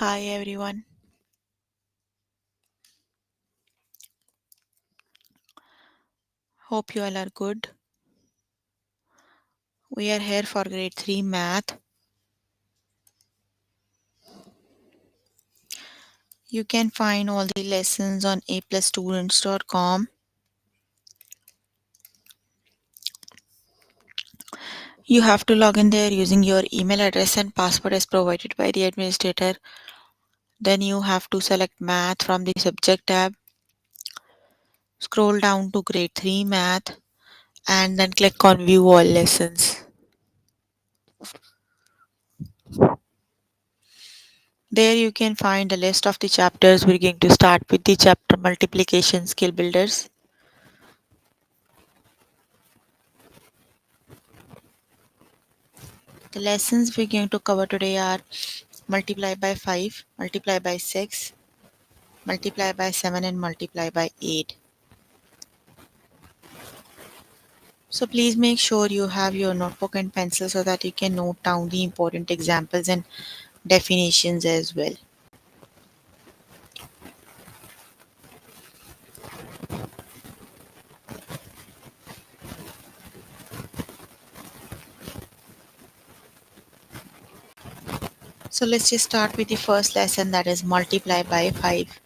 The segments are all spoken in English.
Hi everyone. Hope you all are good. We are here for grade 3 math. You can find all the lessons on aplusstudents.com. You have to log in there using your email address and password as provided by the administrator. Then you have to select math from the subject tab. Scroll down to grade 3 math and then click on view all lessons. There you can find a list of the chapters. We're going to start with the chapter multiplication skill builders. The lessons we're going to cover today are multiply by 5, multiply by 6, multiply by 7 and multiply by 8. So please make sure you have your notebook and pencil so that you can note down the important examples and definitions as well. So let's just start with the first lesson, that is multiply by 5.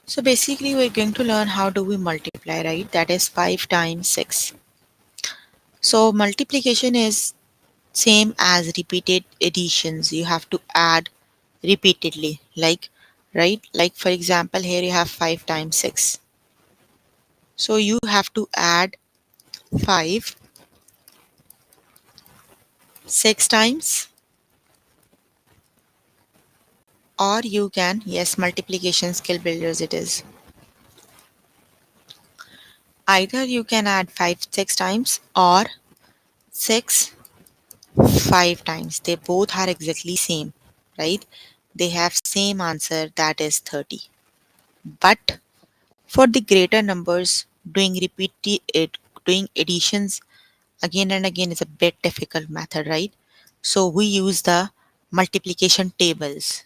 So basically we're going to learn how do we multiply, right? That is 5 times 6. So multiplication is same as repeated additions. You have to add repeatedly, like for example here you have 5 times 6, so you have to add 5 6 times, or you can, yes, multiplication skill builders it is, either you can add 5 6 times or 6 5 times. They both are exactly same, right? They have same answer, that is 30. But for the greater numbers, doing additions again and again is a bit difficult method, right? So we use the multiplication tables.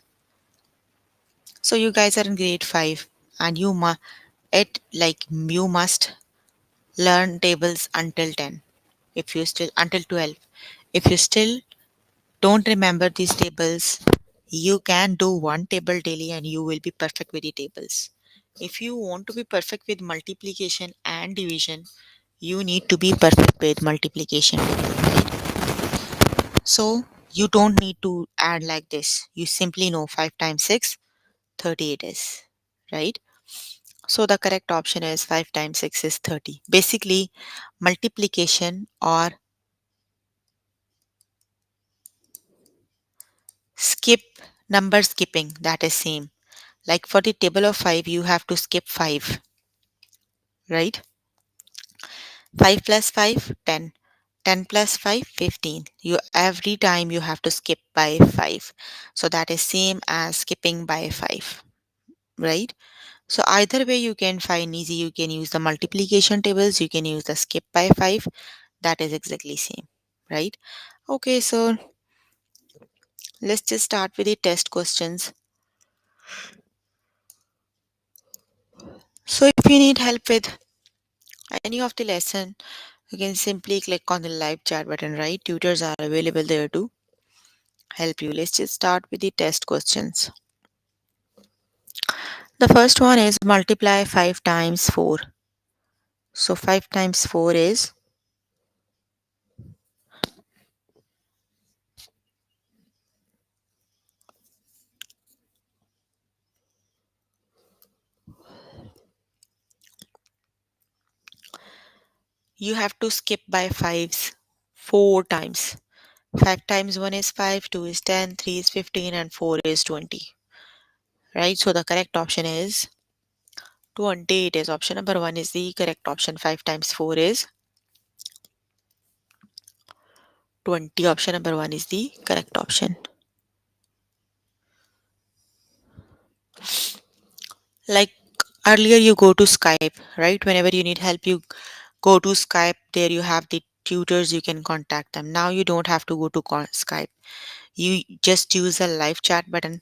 So you guys are in grade 5 and you must learn tables until 10. If you still until 12. If you still don't remember these tables, you can do one table daily and you will be perfect with the tables. If you want to be perfect with multiplication and division, you need to be perfect with multiplication. So you don't need to add like this. You simply know 5 times 6, 30 it is, right? So the correct option is 5 times 6 is 30. Basically, multiplication or skip number skipping, that is same. Like for the table of 5, you have to skip 5, right? 5 plus 5, 10. 10 plus 5, 15. You every time you have to skip by 5. So that is same as skipping by 5, right? So either way you can find easy. You can use the multiplication tables, you can use the skip by 5. That is exactly same, right? Okay, so let's just start with the test questions. So if you need help with any of the lesson, you can simply click on the live chat button, right? Tutors are available there to help you. Let's just start with the test questions. The first one is multiply 5 times 4. So 5 times 4 is, you have to skip by 5s 4 times. 5 times 1 is 5, 2 is 10, 3 is 15, and 4 is 20. Right? So the correct option is 20. It is option number 1 is the correct option. 5 times 4 is 20. Option number 1 is the correct option. Like earlier, you go to Skype, right? Whenever you need help, you go to Skype. There you have the tutors, you can contact them. Now you don't have to go to Skype. You just use the live chat button.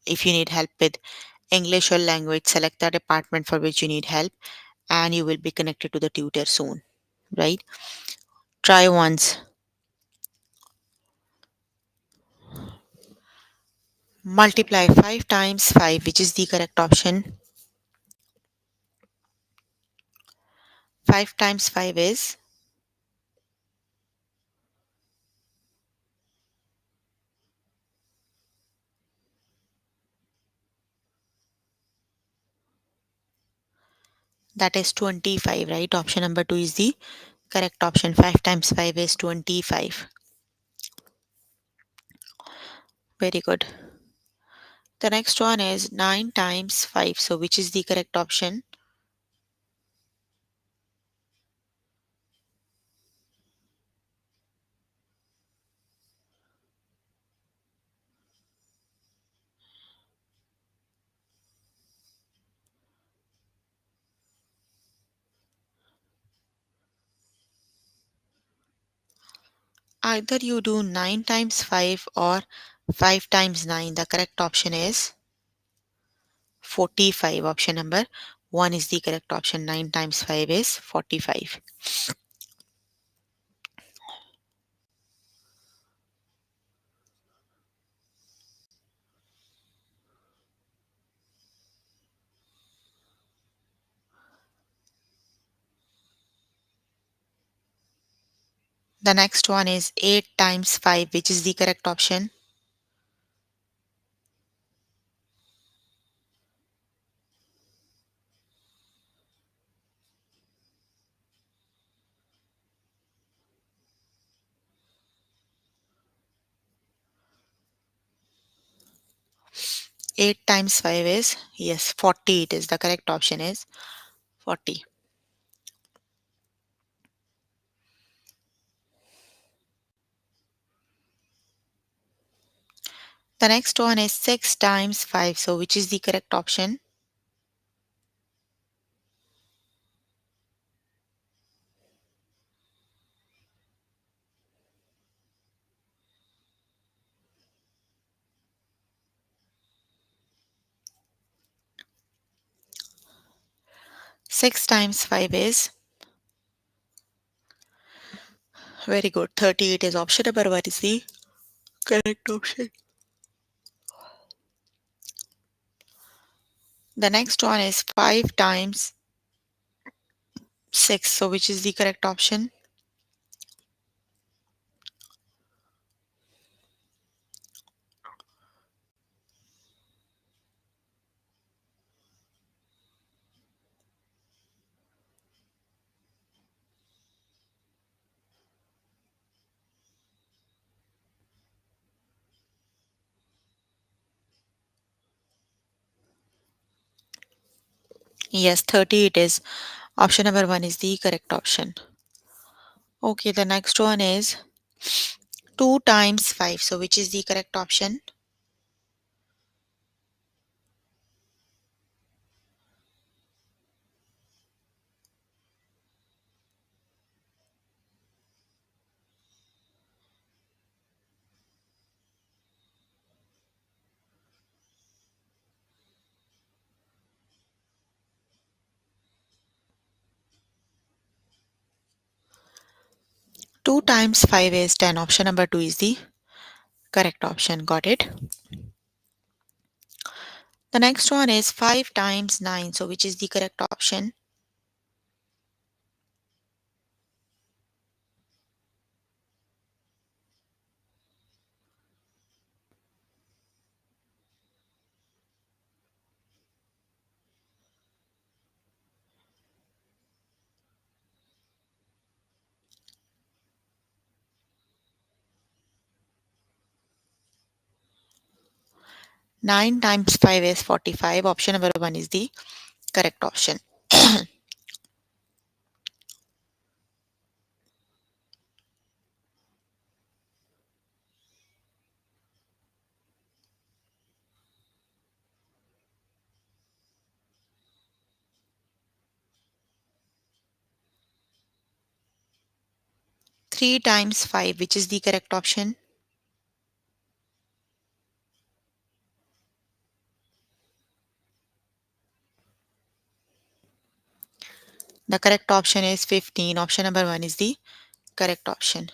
If you need help with English or language, select the department for which you need help, and you will be connected to the tutor soon, right? Try once. Multiply 5 times 5, which is the correct option. 5 times 5 is, that is 25, right? Option number 2 is the correct option. 5 times 5 is 25. Very good. The next one is 9 times 5. So, which is the correct option? Either you do 9 times 5 or 5 times 9. The correct option is 45. Option number 1 is the correct option. 9 times 5 is 45. The next one is 8 times 5, which is the correct option. 8 times 5 is, yes, 40. It is the correct option is 40. The next one is 6 times 5. So, which is the correct option? 6 times 5 is, very good, 38 is option number 1 is the correct option. The next one is 5 times 6. So, which is the correct option? Yes, 38 is option number 1 is the correct option. Okay, the next one is 2 times 5. So, which is the correct option? 2 times 5 is 10. Option number 2 is the correct option. Got it? The next one is 5 times 9. So, which is the correct option? 9 times 5 is 45. Option number 1 is the correct option. 3 times 5, which is the correct option? The correct option is 15. Option number 1 is the correct option.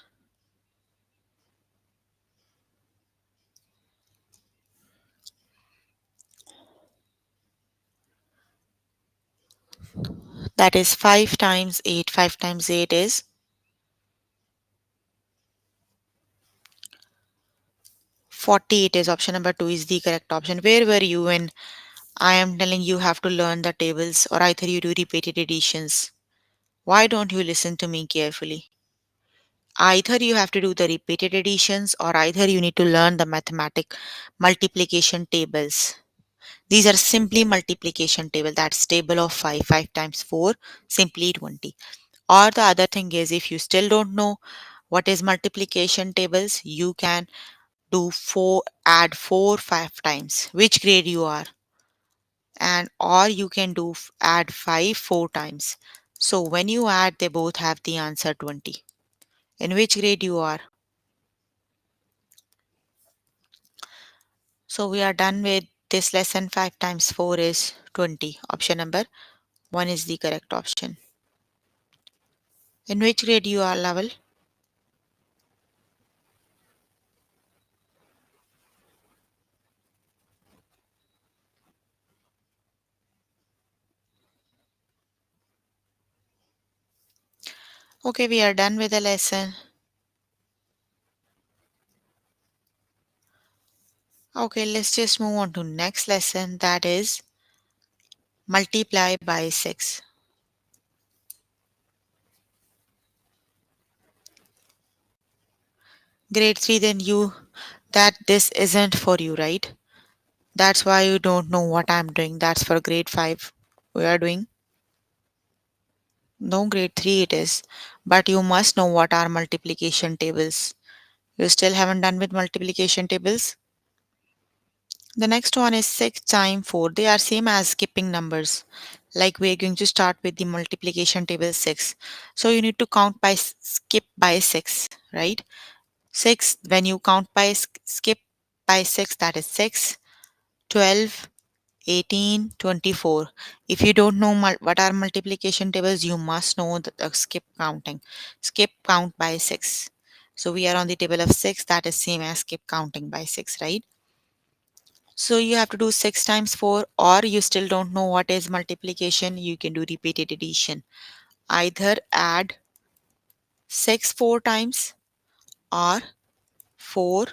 That is 5 times 8. 5 times 8 is 48 is option number 2 is the correct option. Where were you when I am telling you have to learn the tables or either you do repeated additions? Why don't you listen to me carefully? Either you have to do the repeated additions or either you need to learn the mathematic multiplication tables. These are simply multiplication table. That's table of 5. 5 times 4, simply 20. Or the other thing is if you still don't know what is multiplication tables, you can do 4, add 4 5 times. Which grade you are? And or you can do add 5 4 times. So when you add, they both have the answer 20. In which grade you are? So we are done with this lesson. 5 times 4 is 20. Option number 1 is the correct option. In which grade you are, level? Okay, we are done with the lesson. Okay, let's just move on to next lesson, that is multiply by 6. Grade 3, then you that this isn't for you, right? That's why you don't know what I'm doing. That's for grade 5. We are doing no grade 3 it is. But you must know what are multiplication tables. You still haven't done with multiplication tables? The next one is 6 times 4. They are same as skipping numbers. Like we're going to start with the multiplication table 6. So you need to count by skip by 6, right? 6, when you count by skip by 6, that is 6, 12, 18, 24. If you don't know what are multiplication tables, you must know the skip counting. Skip count by 6. So we are on the table of 6, that is same as skip counting by 6, right? So you have to do 6 times 4, or you still don't know what is multiplication, you can do repeated addition. Either add 6 4 times or 4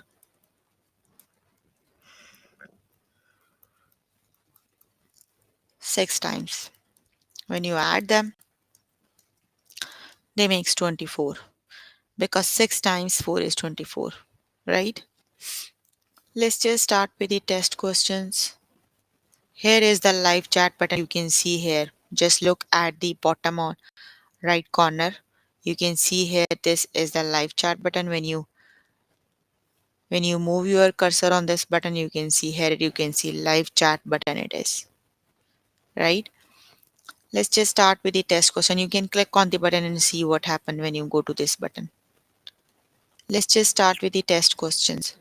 6 times. When you add them, they makes 24 because 6 times 4 is 24, right? Let's just start with the test questions. Here is the live chat button you can see here. Just look at the bottom on right corner. You can see here this is the live chat button. When you move your cursor on this button, you can see here you can see live chat button it is, right? Let's just start with the test question. You can click on the button and see what happened when you go to this button. Let's just start with the test questions.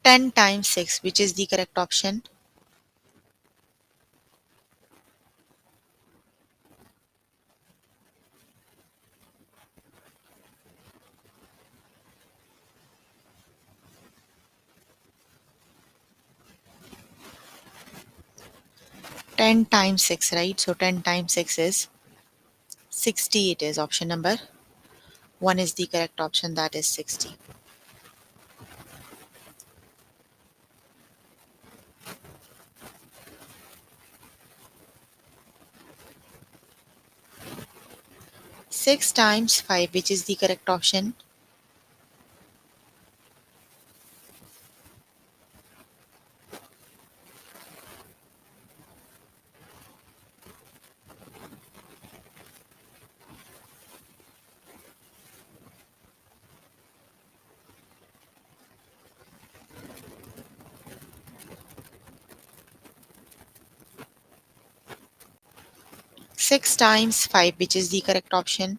10 times 6, which is the correct option? 10 times 6, right? So 10 times 6 is 60 it is. Option number 1 is the correct option, that is 60. 6 times 5, which is the correct option? Six times 5, which is the correct option?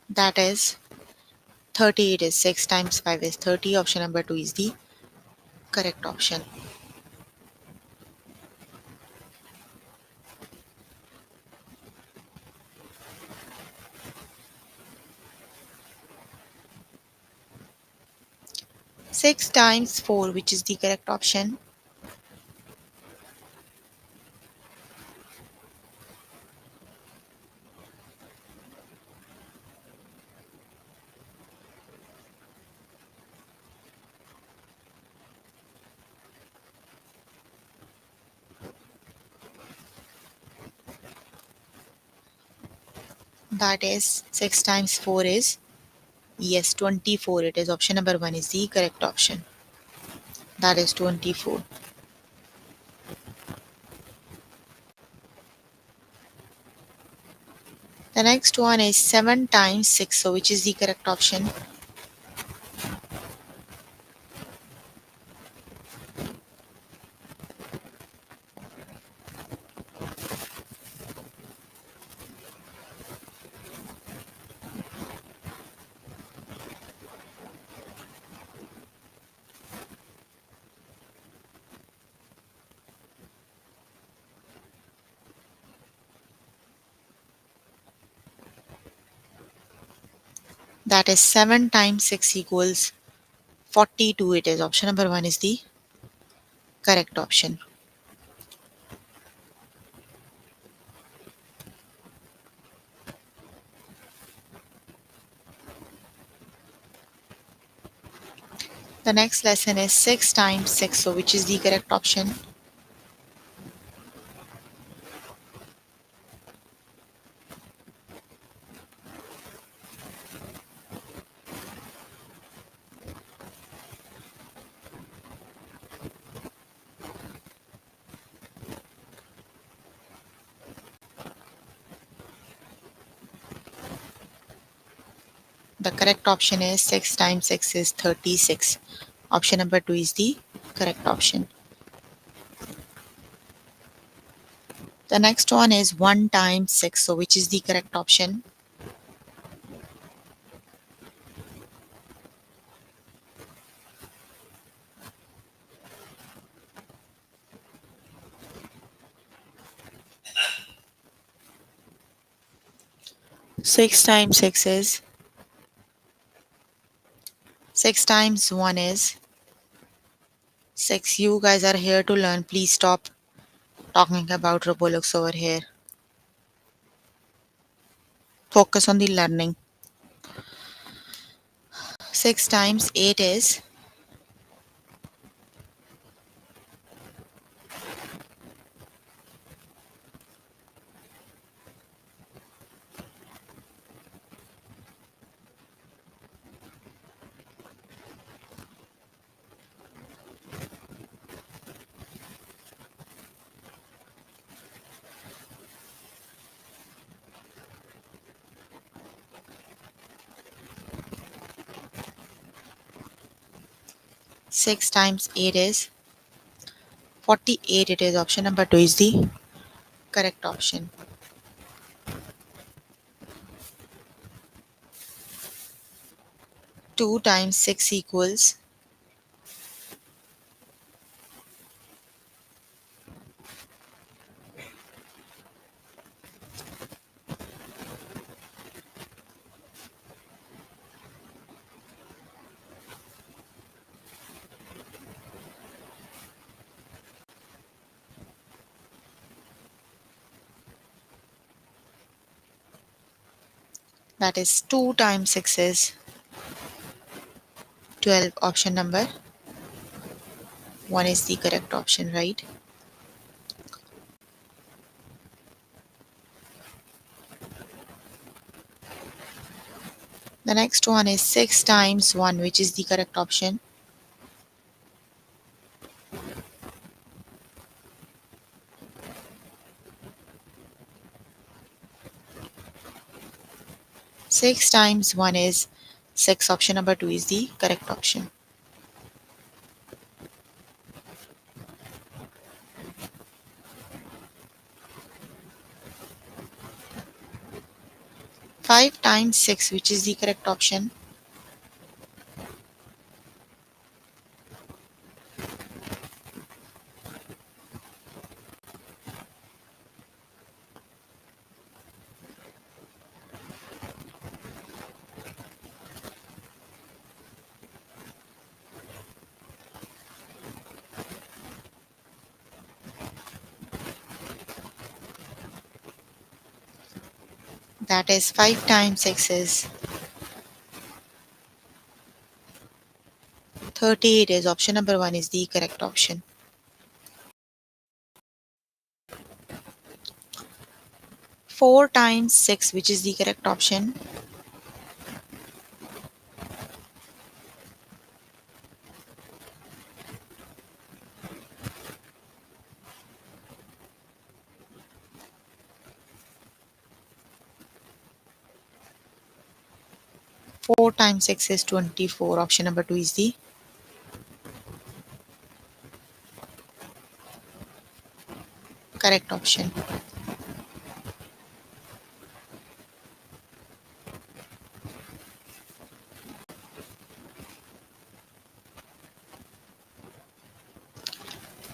That is 30. It is 6 times 5 is 30. Option number 2 is the correct option. Six times 4, which is the correct option? That is 6 times 4 is, yes, 24. It is option number 1 is the correct option. That is 24. The next one is 7 times 6. So which is the correct option? That is 7 times 6 equals 42. It is option number 1 is the correct option. The next lesson is 6 times 6. So which is the correct option? The correct option is 6 times 6 is 36. Option number 2 is the correct option. The next one is 1 times 6. So which is the correct option? 6 times 6 is, 6 times 1 is 6. You guys are here to learn. Please stop talking about Roblox over here. Focus on the learning. 6 times 8 is, six times 8 is 48. It is option number 2 is the correct option. Two times 6 equals, That is 2 times 6 is 12. Option number 1 is the correct option, right? The next one is 6 times 1, which is the correct option. 6 times 1 is 6. Option number 2 is the correct option. 5 times 6, which is the correct option. That is 5 times 6 is 38 is option number 1 is the correct option. 4 times 6, which is the correct option. 4 times 6 is 24. Option number 2 is the correct option.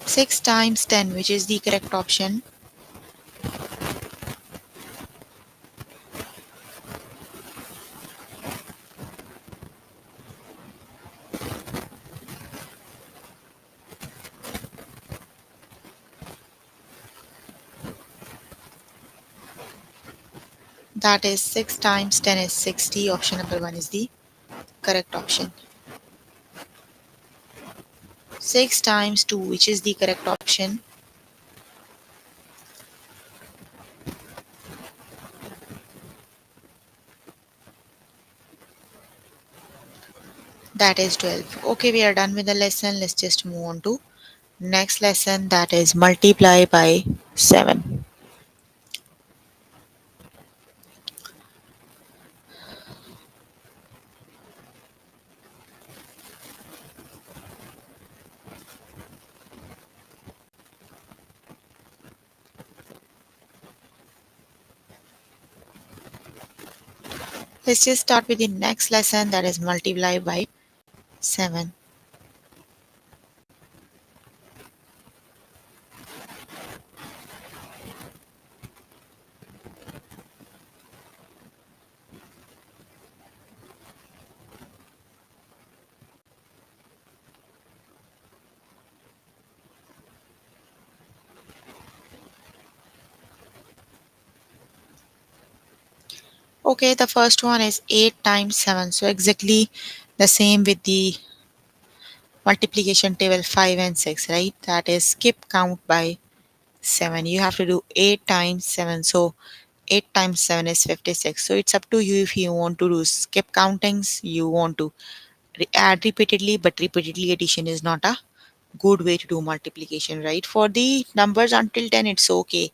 6 times 10, which is the correct option. That is 6 times 10 is 60. Option number 1 is the correct option. 6 times 2, which is the correct option. That is 12. Okay, we are done with the lesson. Let's just move on to next lesson, that is multiply by 7. Let's just start with the next lesson, that is multiply by 7. Okay, the first one is 8 times 7. So exactly the same with the multiplication table 5 and 6, right? That is skip count by 7. You have to do 8 times 7. So 8 times 7 is 56. So it's up to you if you want to do skip countings, you want to add repeatedly, but repeatedly addition is not a good way to do multiplication, right? For the numbers until 10, it's okay,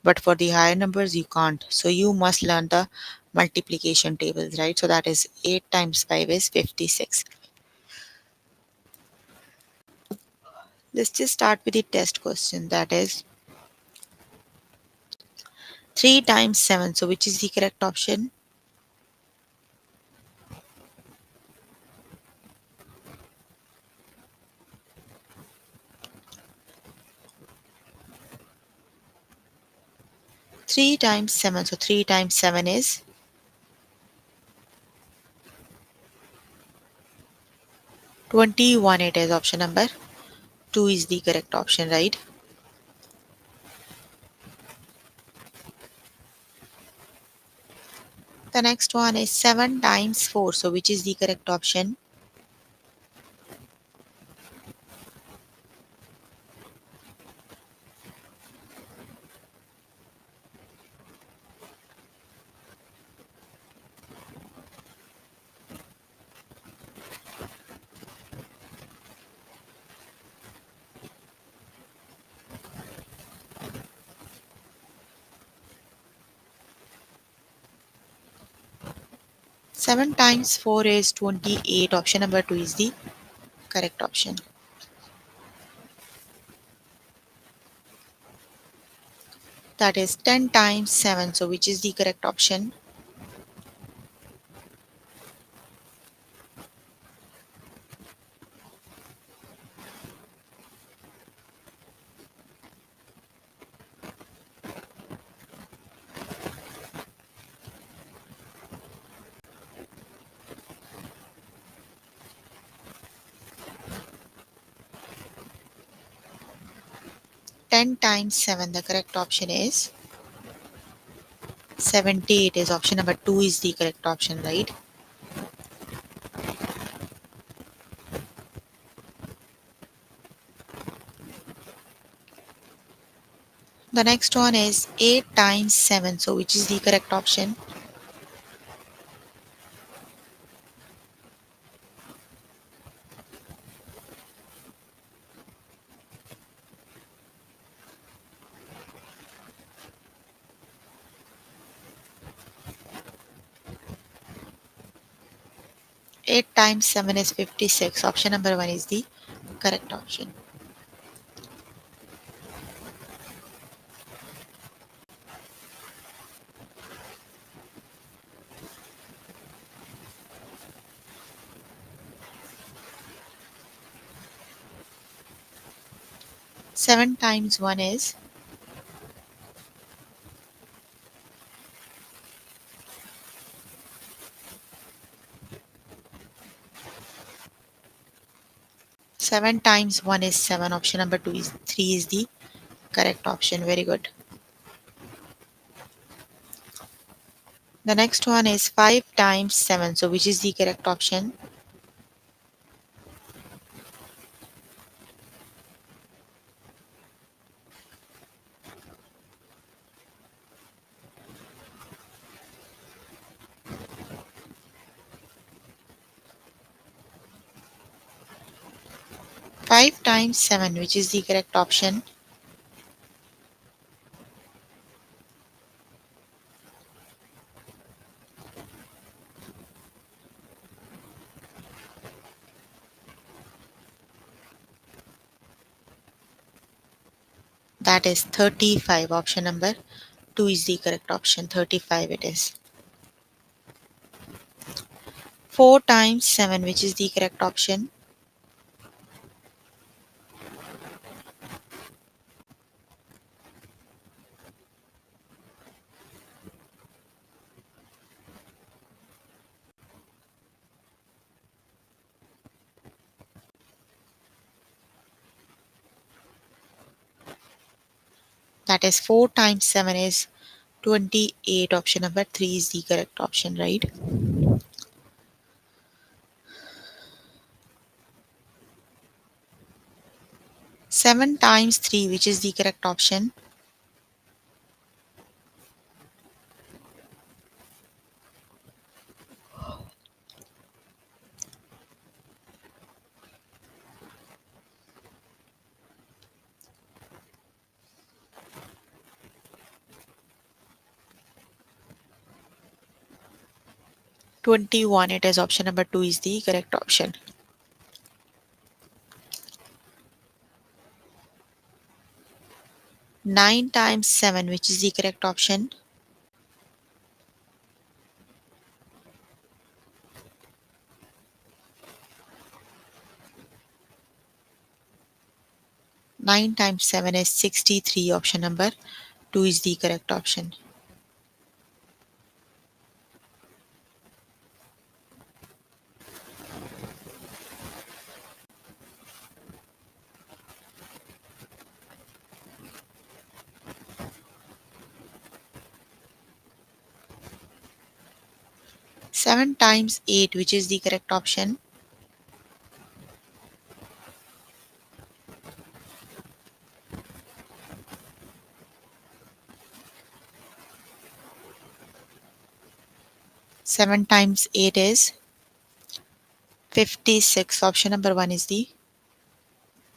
but for the higher numbers, you can't. So you must learn the multiplication tables, right? So that is 8 times 5 is 56. Let's just start with the test question, that is 3 times 7. So which is the correct option? 3 times 7. So 3 times 7 is 21. It is option number 2 is the correct option, right? The next one is 7 times 4. So which is the correct option? 7 times 4 is 28. Option number 2 is the correct option. That is 10 times 7. So which is the correct option? 10 times 7. The correct option is 78. Is option number 2 is the correct option, right? The next one is 8 times 7. So which is the correct option? 8 times 7 is 56. Option number 1 is the correct option. Seven times one is 7 times 1 is 7. Option number 2 is 3 is the correct option. Very good. The next one is 5 times 7. So which is the correct option? Five times 7, which is the correct option? That is 35. Option number 2 is the correct option. 35 it is. 4 times 7, which is the correct option? That is 4 times 7 is 28. Option number 3 is the correct option, right? 7 times 3, which is the correct option? 21. It is option number 2 is the correct option. 9 times 7, which is the correct option? 9 times 7 is 63. Option number 2 is the correct option. 7 times 8, which is the correct option? 7 times 8 is 56. Option number 1 is the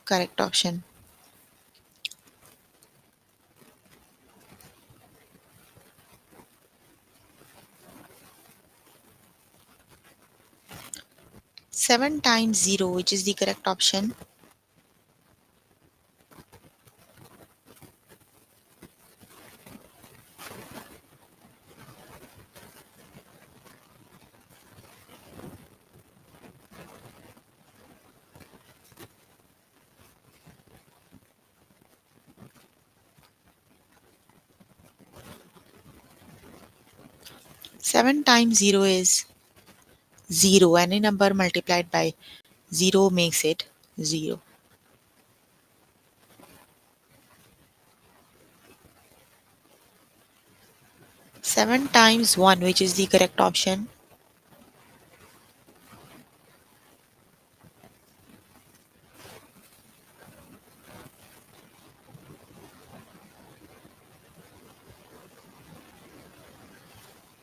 correct option. 7 times 0, which is the correct option? 7 times 0 is 0. Any number multiplied by 0 makes it 0. 7 times 1, which is the correct option?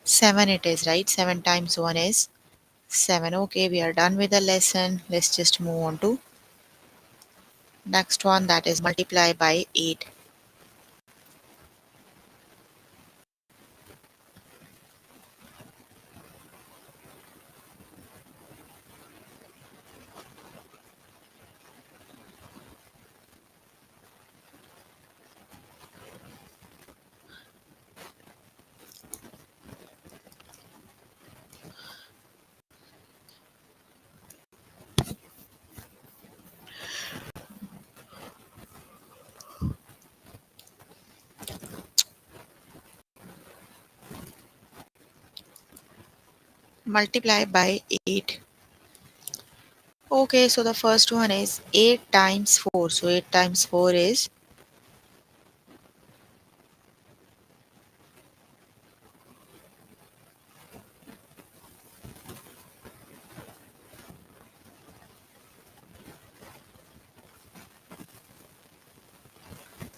7 it is, right? 7 times 1 is 7. Okay, we are done with the lesson. Let's just move on to next one, that is multiply by 8. Multiply by 8. Okay, so the first one is 8 times 4. So 8 times 4 is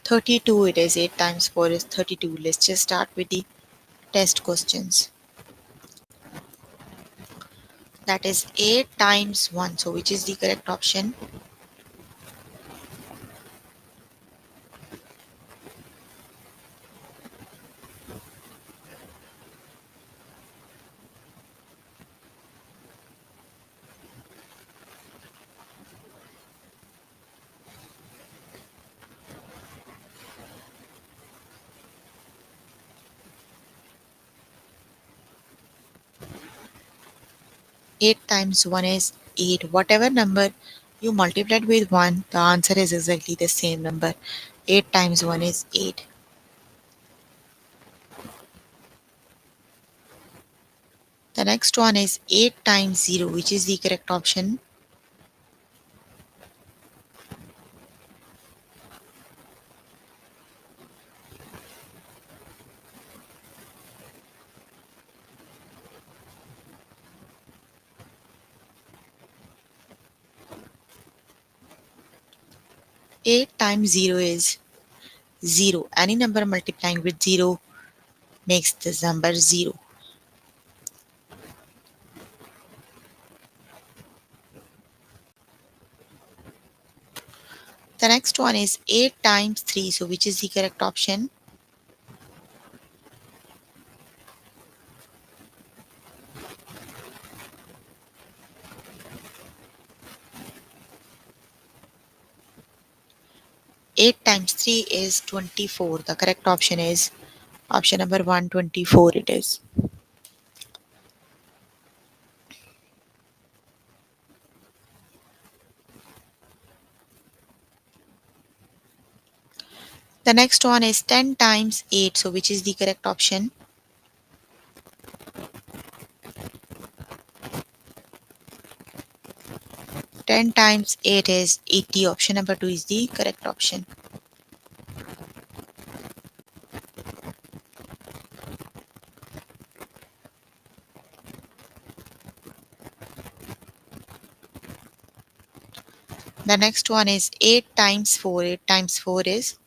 32. It is 8 times 4 is 32. Let's just start with the test questions. That is 8 times 1. So which is the correct option? 8 times 1 is 8. Whatever number you multiplied with 1, the answer is exactly the same number. 8 times 1 is 8. The next one is 8 times 0, which is the correct option? 8 times 0 is 0. Any number multiplying with 0 makes this number 0. The next one is 8 times 3. So which is the correct option? 8 times 3 is 24. The correct option is option number 1, 24 it is. The next one is 10 times 8. So which is the correct option? 10 times 8 is 80. Option number 2 is the correct option. The next one is 8 times 4. 8 times 4 is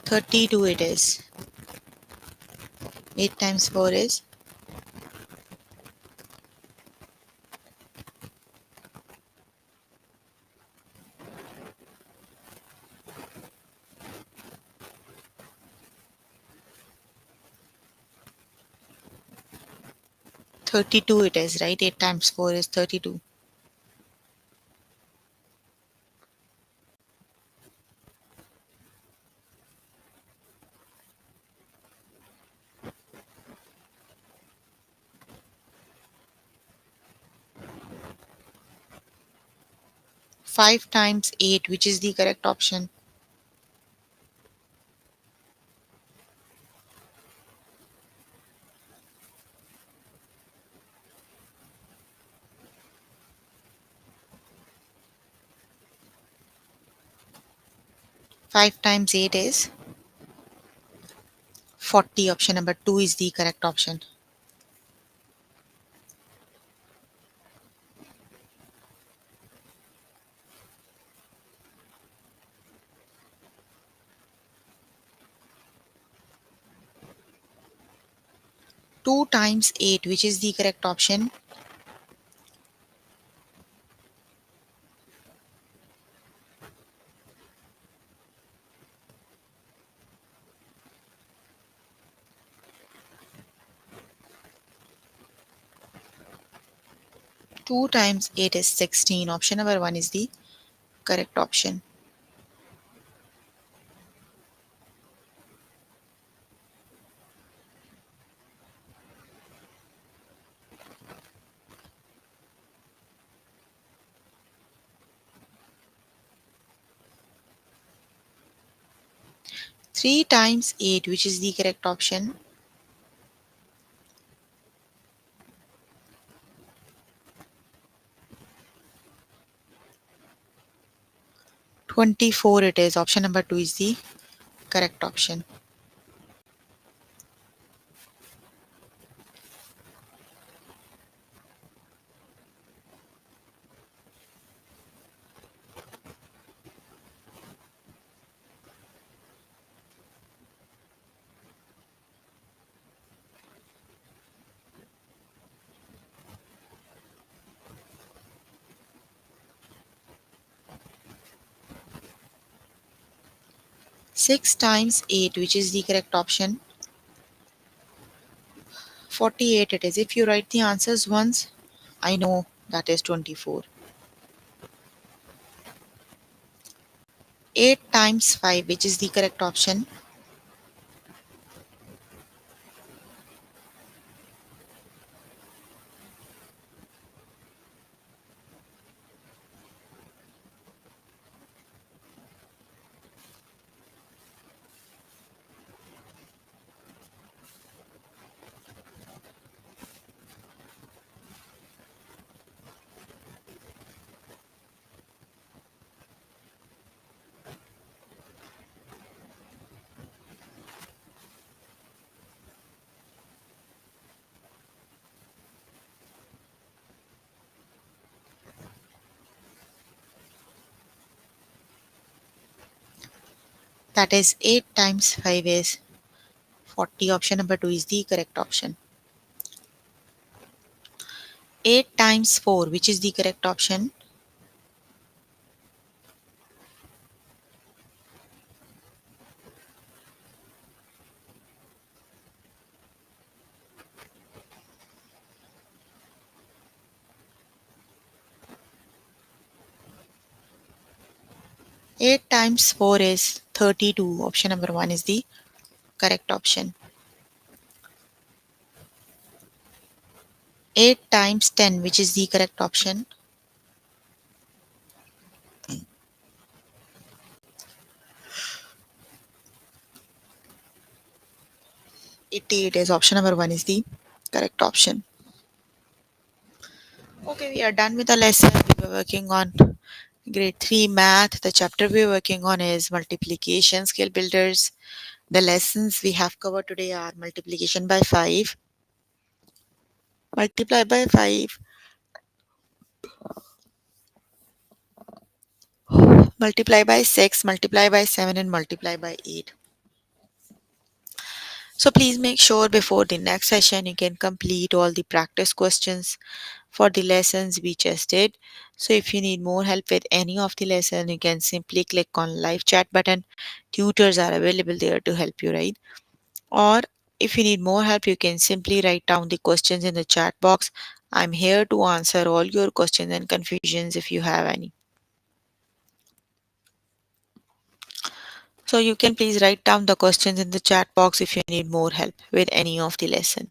32 it is. 8 times 4 is 32 it is, right? 8 times 4 is 32. 5 times 8, which is the correct option? 5 times 8 is 40. Option number 2 is the correct option. 2 times 8, which is the correct option? 2 times 8 is 16. Option number 1 is the correct option. 3 times 8, which is the correct option? 24 it is. Option number 2 is the correct option. 6 times 8, which is the correct option? 48 it is. If you write the answers once, I know that is 24. 8 times 5, which is the correct option? 8 times 5 is 40. Option number 2 is the correct option. 8 times 4, which is the correct option? 8 times 4 is 32. Option number 1 is the correct option. 8 times 10, which is the correct option? 88 is option number 1 is the correct option. Okay, we are done with the lesson. We were working on grade 3 math. The chapter we are working on is multiplication skill builders. The lessons we have covered today are multiplication by 5, multiply by 5, multiply by 6, multiply by 7, and multiply by 8. So please make sure before the next session you can complete all the practice questions for the lessons we just did. So if you need more help with any of the lesson, you can simply click on live chat button. Tutors are available there to help you, right? Or if you need more help, you can simply write down the questions in the chat box. I'm here to answer all your questions and confusions if you have any. So you can please write down the questions in the chat box if you need more help with any of the lesson.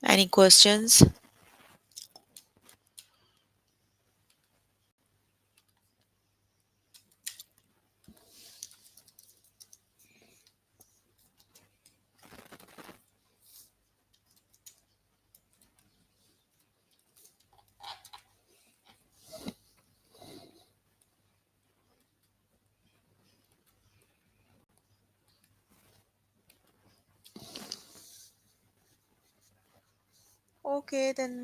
Any questions? Okay, then